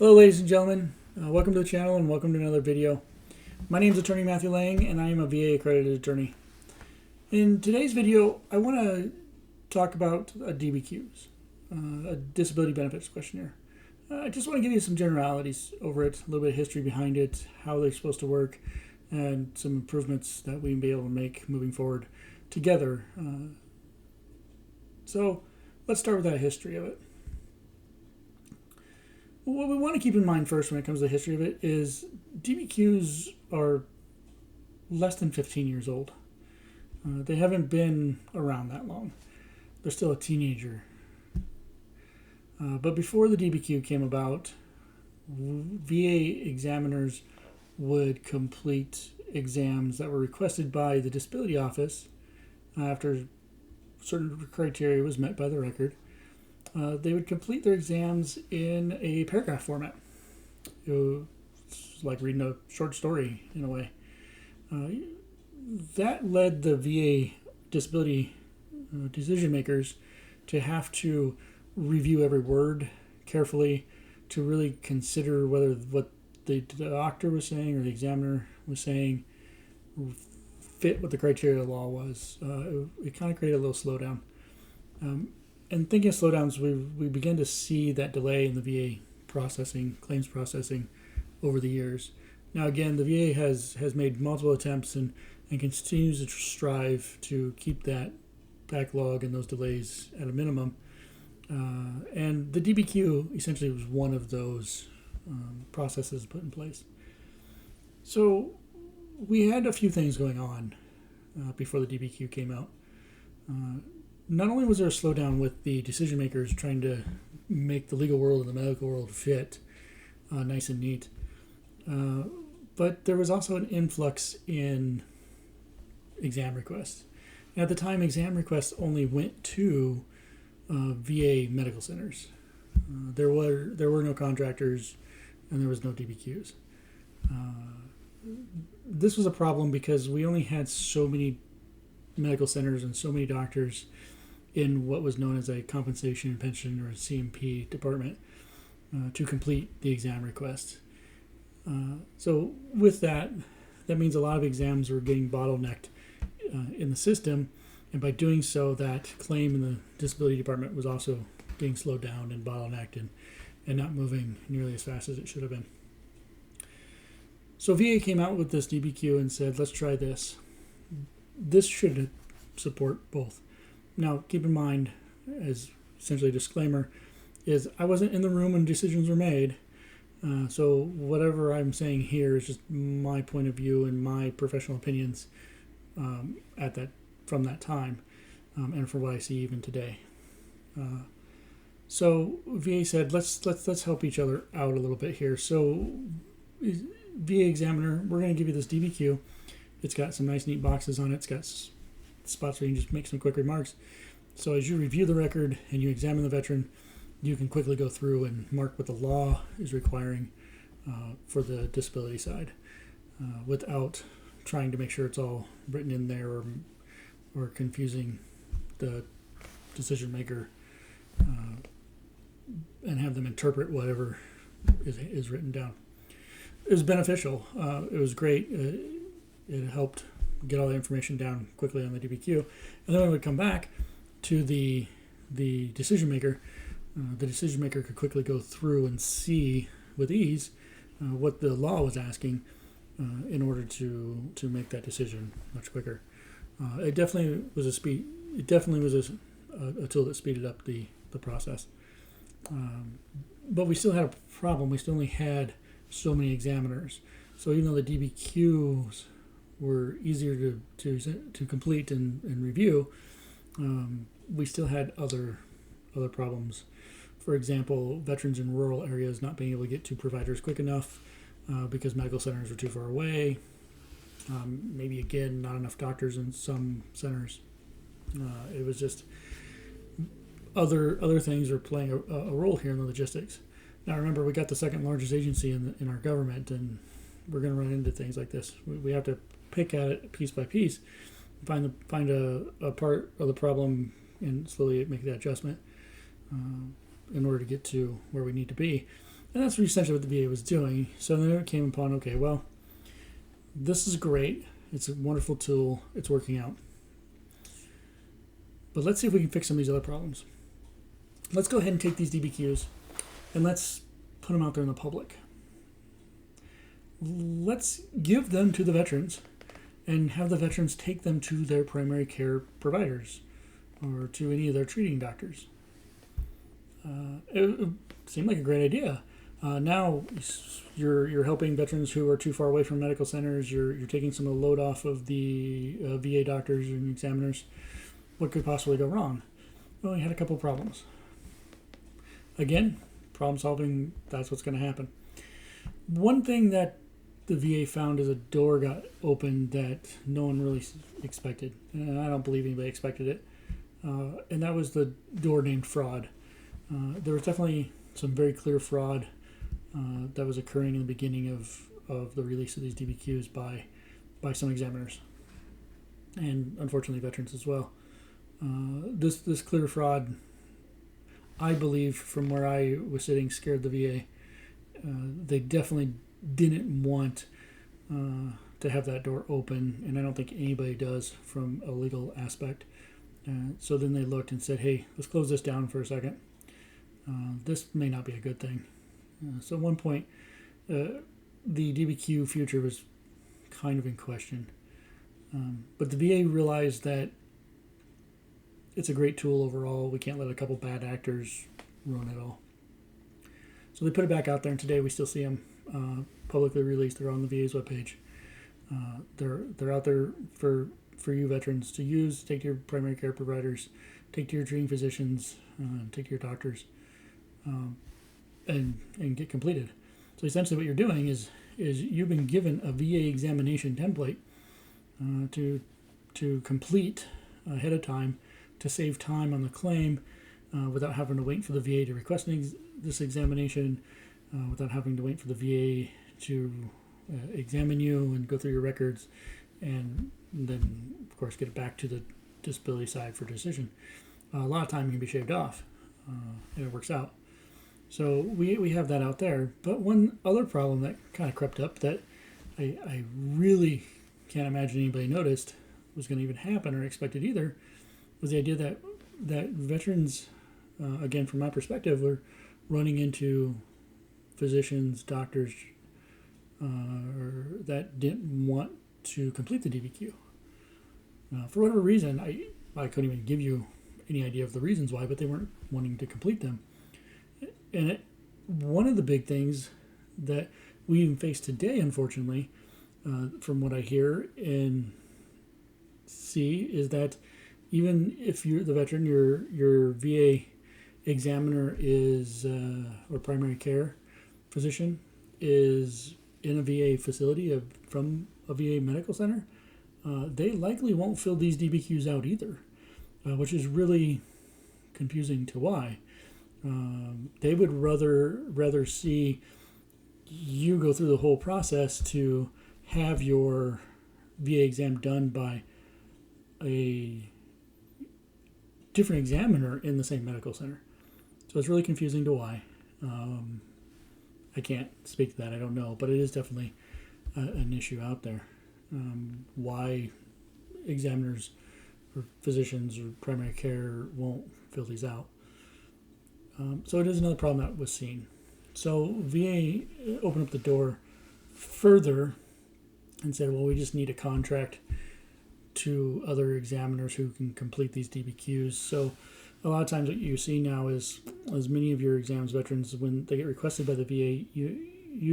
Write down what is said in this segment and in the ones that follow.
Hello ladies and gentlemen, welcome to the channel and welcome to another video. My name is Attorney Matthew Lang and I am a VA accredited attorney. In today's video I want to talk about DBQs, a disability benefits questionnaire. I just want to give you some generalities over it, a little bit of history behind it, how they're supposed to work, and some improvements that we may be able to make moving forward together. So let's start with that history of it. What we want to keep in mind first when it comes to the history of it is DBQs are less than 15 years old. They haven't been around that long. They're still a teenager. But before the DBQ came about, VA examiners would complete exams that were requested by the disability office after certain criteria was met by the record. They would complete their exams in a paragraph format. It's like reading a short story in a way. That led the VA disability decision makers to have to review every word carefully, to really consider whether what the doctor was saying or the examiner was saying fit what the criteria of the law was. It kind of created a little slowdown. And thinking of slowdowns, we begin to see that delay in the VA processing, claims processing over the years. Now again, the VA has made multiple attempts and continues to strive to keep that backlog and those delays at a minimum. And the DBQ essentially was one of those processes put in place. So we had a few things going on before the DBQ came out. Not only was there a slowdown with the decision makers trying to make the legal world and the medical world fit nice and neat, but there was also an influx in exam requests. And at the time, exam requests only went to VA medical centers. There were no contractors, and there was no DBQs. This was a problem because we only had so many medical centers and so many doctors in what was known as a compensation, pension, or a CMP department to complete the exam request. So with that means a lot of exams were getting bottlenecked in the system, and by doing so, that claim in the disability department was also getting slowed down and bottlenecked and not moving nearly as fast as it should have been. So VA came out with this DBQ and said, let's try this. This should support both. Now, keep in mind, as essentially a disclaimer, is I wasn't in the room when decisions were made. So whatever I'm saying here is just my point of view and my professional opinions from that time, and for what I see even today. So VA said, let's help each other out a little bit here. So VA examiner, we're going to give you this DBQ. It's got some nice neat boxes on it. It's got spots where you can just make some quick remarks. So as you review the record and you examine the veteran, you can quickly go through and mark what the law is requiring for the disability side without trying to make sure it's all written in there or confusing the decision maker and have them interpret whatever is written down. It was beneficial. It was great. It helped get all the information down quickly on the DBQ. And then when we would come back to the decision maker, the decision maker could quickly go through and see with ease what the law was asking in order to make that decision much quicker. It definitely was a tool that speeded up the process. But we still had a problem. We still only had so many examiners. So even though the DBQs were easier to complete and review, we still had other problems. For example, veterans in rural areas not being able to get to providers quick enough because medical centers were too far away. Maybe again, not enough doctors in some centers. It was just other things are playing a role here in the logistics. Now remember, we got the second largest agency in our government, and we're going to run into things like this. We have to pick at it piece by piece, find a part of the problem, and slowly make that adjustment in order to get to where we need to be. And that's essentially what the VA was doing. So then it came upon, okay, well, this is great. It's a wonderful tool. It's working out. But let's see if we can fix some of these other problems. Let's go ahead and take these DBQs and let's put them out there in the public. Let's give them to the veterans and have the veterans take them to their primary care providers or to any of their treating doctors. It seemed like a great idea. Now you're helping veterans who are too far away from medical centers. You're taking some of the load off of the VA doctors and examiners. What could possibly go wrong? Well, we had a couple of problems. Again, problem solving, that's what's going to happen. One thing that the VA found is a door got opened that no one really expected. And I don't believe anybody expected it. And that was the door named fraud. There was definitely some very clear fraud that was occurring in the beginning of the release of these DBQs by some examiners. And unfortunately veterans as well. This clear fraud, I believe, from where I was sitting, scared the VA. They definitely didn't want to have that door open, and I don't think anybody does from a legal aspect. So then they looked and said, hey, let's close this down for a second. This may not be a good thing. So at one point, the DBQ future was kind of in question. But the VA realized that it's a great tool overall. We can't let a couple bad actors ruin it all. So they put it back out there, and today we still see them publicly released. They're on the VA's webpage. They're out there for you veterans to use. Take to your primary care providers, take to your treating physicians, take to your doctors, and get completed. So essentially, what you're doing is you've been given a VA examination template to complete ahead of time to save time on the claim without having to wait for the VA to request this examination, without having to wait for the VA to examine you and go through your records, and then, of course, get it back to the disability side for decision. A lot of time can be shaved off, and it works out. So we have that out there. But one other problem that kind of crept up that I really can't imagine anybody noticed was going to even happen or expected either was the idea that veterans, again, from my perspective, were running into physicians, doctors, that didn't want to complete the DBQ. For whatever reason, I couldn't even give you any idea of the reasons why, but they weren't wanting to complete them. And one of the big things that we even face today, unfortunately, from what I hear and see, is that even if you're the veteran, your VA examiner is or primary care physician is in a VA facility from a VA medical center, they likely won't fill these DBQs out either, which is really confusing to why. They would rather see you go through the whole process to have your VA exam done by a different examiner in the same medical center. So it's really confusing to why. I can't speak to that. I don't know, but it is definitely an issue out there. Why examiners or physicians or primary care won't fill these out. So it is another problem that was seen. So VA opened up the door further and said, well, we just need a contract to other examiners who can complete these DBQs. So a lot of times what you see now is, as many of your exams veterans, when they get requested by the VA, you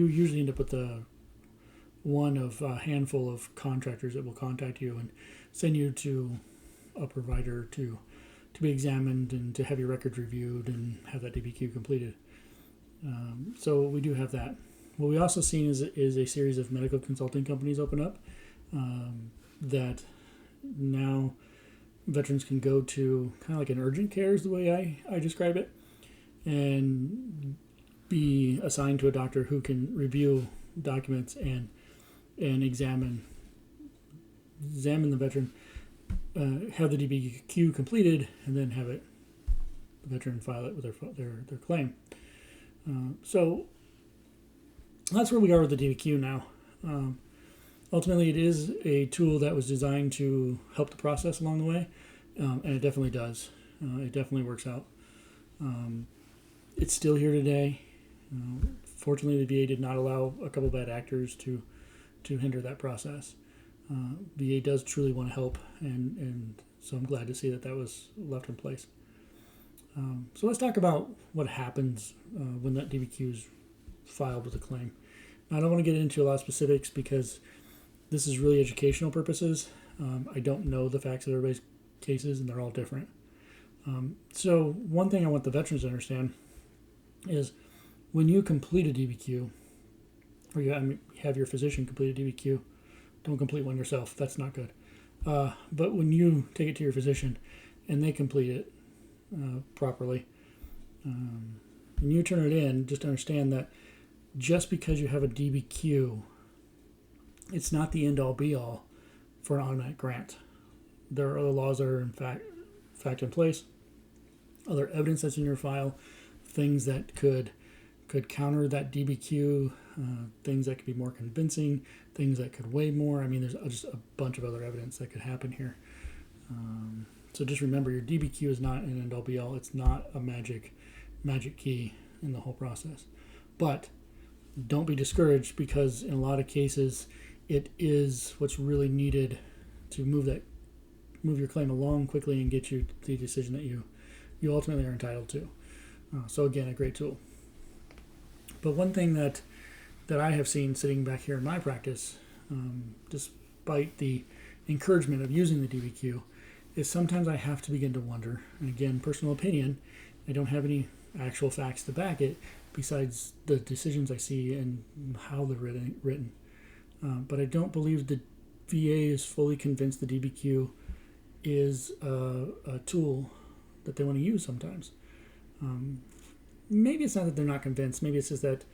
usually end up with one of a handful of contractors that will contact you and send you to a provider to be examined and to have your records reviewed and have that DBQ completed. So we do have that. What we also seen is a series of medical consulting companies open up that now veterans can go to, kind of like an urgent care is the way I describe it, and be assigned to a doctor who can review documents and examine the veteran, have the DBQ completed, and then have the veteran file it with their claim. So That's where we are with the DBQ now. Ultimately, it is a tool that was designed to help the process along the way, and it definitely does. It definitely works out. It's still here today. Fortunately, the VA did not allow a couple bad actors to hinder that process. VA does truly want to help, and so I'm glad to see that was left in place. So let's talk about what happens when that DBQ is filed with a claim. Now, I don't want to get into a lot of specifics because this is really educational purposes. I don't know the facts of everybody's cases, and they're all different. So one thing I want the veterans to understand is when you complete a DBQ, or you have your physician complete a DBQ, don't complete one yourself. That's not good. But when you take it to your physician and they complete it properly, and you turn it in, just understand that just because you have a DBQ, it's not the end-all be-all for an automatic grant. There are other laws that are in fact in place, other evidence that's in your file, things that could counter that DBQ, things that could be more convincing, things that could weigh more. I mean, there's just a bunch of other evidence that could happen here. So just remember, your DBQ is not an end-all be-all. It's not a magic key in the whole process. But don't be discouraged, because in a lot of cases, it is what's really needed to move your claim along quickly and get you the decision that you ultimately are entitled to. So again, a great tool. But one thing that I have seen sitting back here in my practice, despite the encouragement of using the DBQ, is sometimes I have to begin to wonder, and again, personal opinion, I don't have any actual facts to back it besides the decisions I see and how they're written. But I don't believe the VA is fully convinced the DBQ is a tool that they want to use sometimes. Maybe it's not that they're not convinced. Maybe it's just that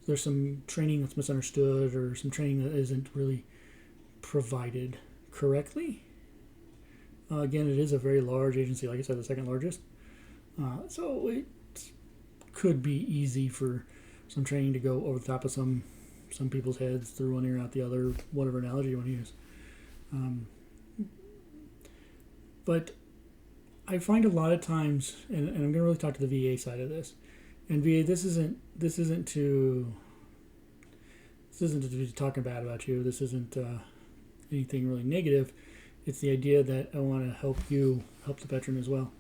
there's some training that's misunderstood, or some training that isn't really provided correctly. Again, it is a very large agency, like I said, the second largest. So it could be easy for some training to go over the top of some people's heads, through one ear out the other, whatever analogy you want to use. But I find a lot of times, and I'm going to really talk to the VA side of this. And VA, this isn't to be talking bad about you. This isn't anything really negative. It's the idea that I want to help the veteran as well.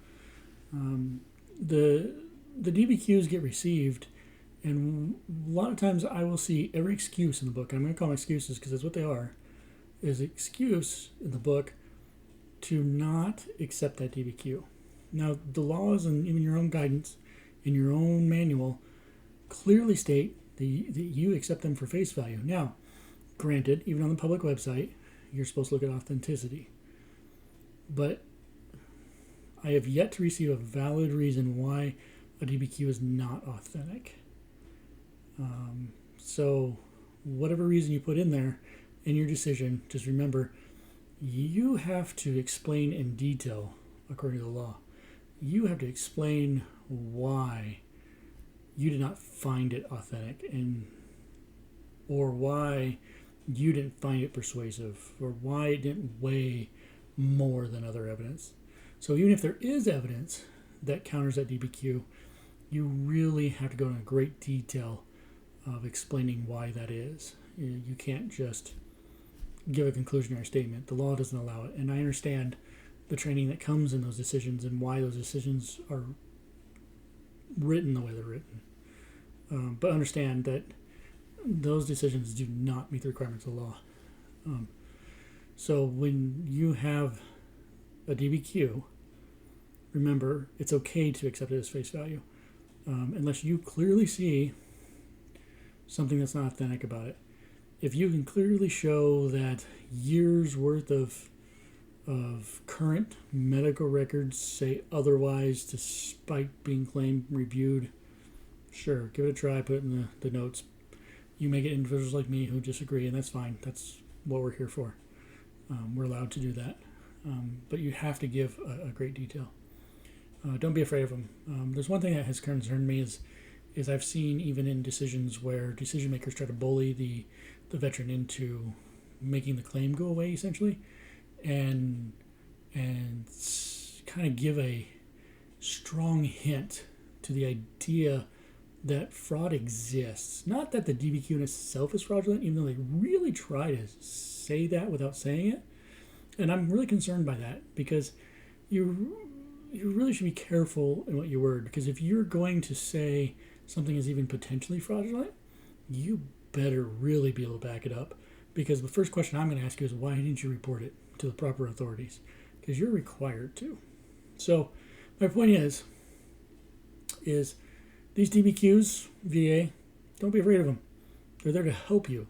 The DBQs get received, and a lot of times I will see every excuse in the book. I'm going to call them excuses because that's what they are. Is excuse in the book to not accept that DBQ. Now, the laws and even your own guidance in your own manual clearly state that you accept them for face value. Now, granted, even on the public website, you're supposed to look at authenticity. But I have yet to receive a valid reason why a DBQ is not authentic. So whatever reason you put in there in your decision, just remember, you have to explain in detail, according to the law. You have to explain why you did not find it authentic, or why you didn't find it persuasive, or why it didn't weigh more than other evidence. So even if there is evidence that counters that DBQ, you really have to go into great detail of explaining why that is. You can't just give a conclusionary statement. The law doesn't allow it. And I understand the training that comes in those decisions and why those decisions are written the way they're written. But understand that those decisions do not meet the requirements of the law. So when you have a DBQ, remember, it's okay to accept it as face value, unless you clearly see something that's not authentic about it. If you can clearly show that years worth of current medical records say otherwise, despite being claimed, reviewed, sure, give it a try, put it in the notes. You may get individuals like me who disagree, and that's fine. That's what we're here for. We're allowed to do that. But you have to give a great detail. Don't be afraid of them. There's one thing that has concerned me is is I've seen even in decisions where decision makers try to bully the veteran into making the claim go away essentially, and kind of give a strong hint to the idea that fraud exists. Not that the DBQ in itself is fraudulent, even though they really try to say that without saying it. And I'm really concerned by that, because you really should be careful in what you word, because if you're going to say something is even potentially fraudulent, you better really be able to back it up. Because the first question I'm going to ask you is, why didn't you report it to the proper authorities? Because you're required to. So my point is these DBQs, VA, don't be afraid of them. They're there to help you.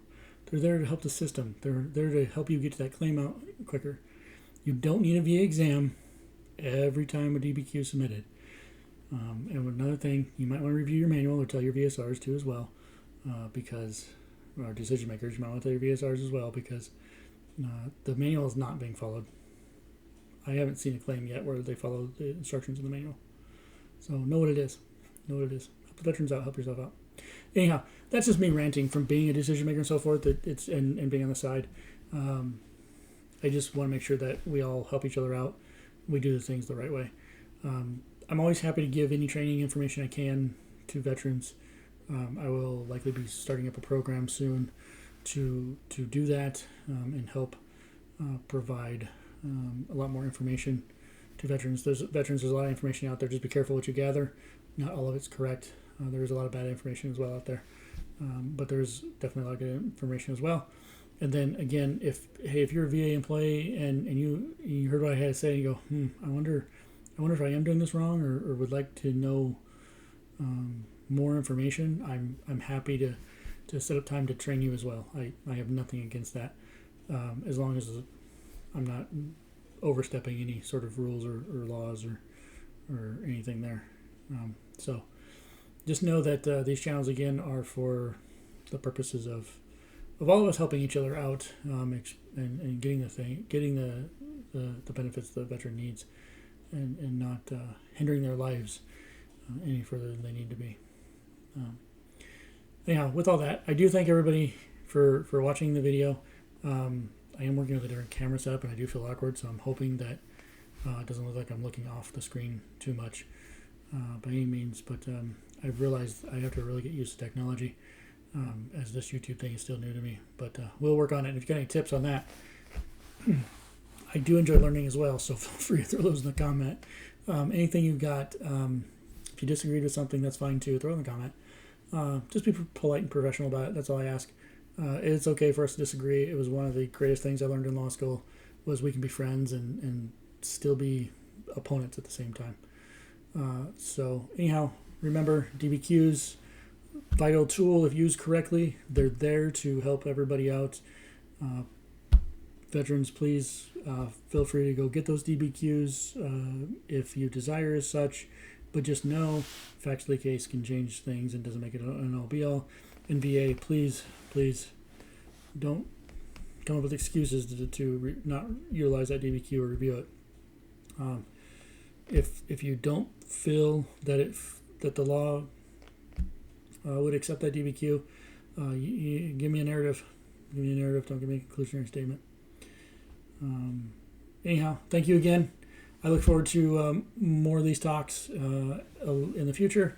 They're there to help the system. They're there to help you get to that claim out quicker. You don't need a VA exam every time a DBQ is submitted. And another thing, you might want to review your manual or tell your VSRs too as well, because our decision makers, you might want to tell your VSRs as well, because the manual is not being followed. I haven't seen a claim yet where they follow the instructions in the manual. So know what it is. Help the veterans out. Help yourself out. Anyhow, that's just me ranting from being a decision maker and so forth. And being on the side. I just want to make sure that we all help each other out. We do the things the right way. I'm always happy to give any training information I can to veterans. I will likely be starting up a program soon to do that and help provide a lot more information to veterans. There's a lot of information out there. Just be careful what you gather. Not all of it's correct. There is a lot of bad information as well out there. But there's definitely a lot of good information as well. And then again, if you're a VA employee and you heard what I had to say and you go, I wonder if I am doing this wrong or would like to know more information, I'm happy to set up time to train you as well. I have nothing against that, as long as I'm not overstepping any sort of rules or laws or anything there. So just know that these channels again are for the purposes of all of us helping each other out and getting the benefits the veteran needs and not hindering their lives any further than they need to be. Anyhow, with all that, I do thank everybody for watching the video. I am working with a different camera setup and I do feel awkward, so I'm hoping that it doesn't look like I'm looking off the screen too much by any means, but I've realized I have to really get used to technology, as this YouTube thing is still new to me, but we'll work on it. If you've got any tips on that, I do enjoy learning as well, so feel free to throw those in the comment. Anything you've got, if you disagreed with something, that's fine too, throw it in the comment. Just be polite and professional about it, that's all I ask. It's okay for us to disagree. It was one of the greatest things I learned in law school, was we can be friends and still be opponents at the same time. So anyhow, remember, DBQs, vital tool if used correctly. They're there to help everybody out. Veterans, please feel free to go get those DBQs if you desire as such, but just know facts of the case can change things and doesn't make it an all be all. And VA, please don't come up with excuses to not utilize that DBQ or review it. If you don't feel that that the law would accept that DBQ, you give me a narrative. Give me a narrative. Don't give me a conclusionary statement. Anyhow, thank you again. I look forward to more of these talks in the future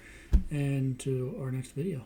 and to our next video.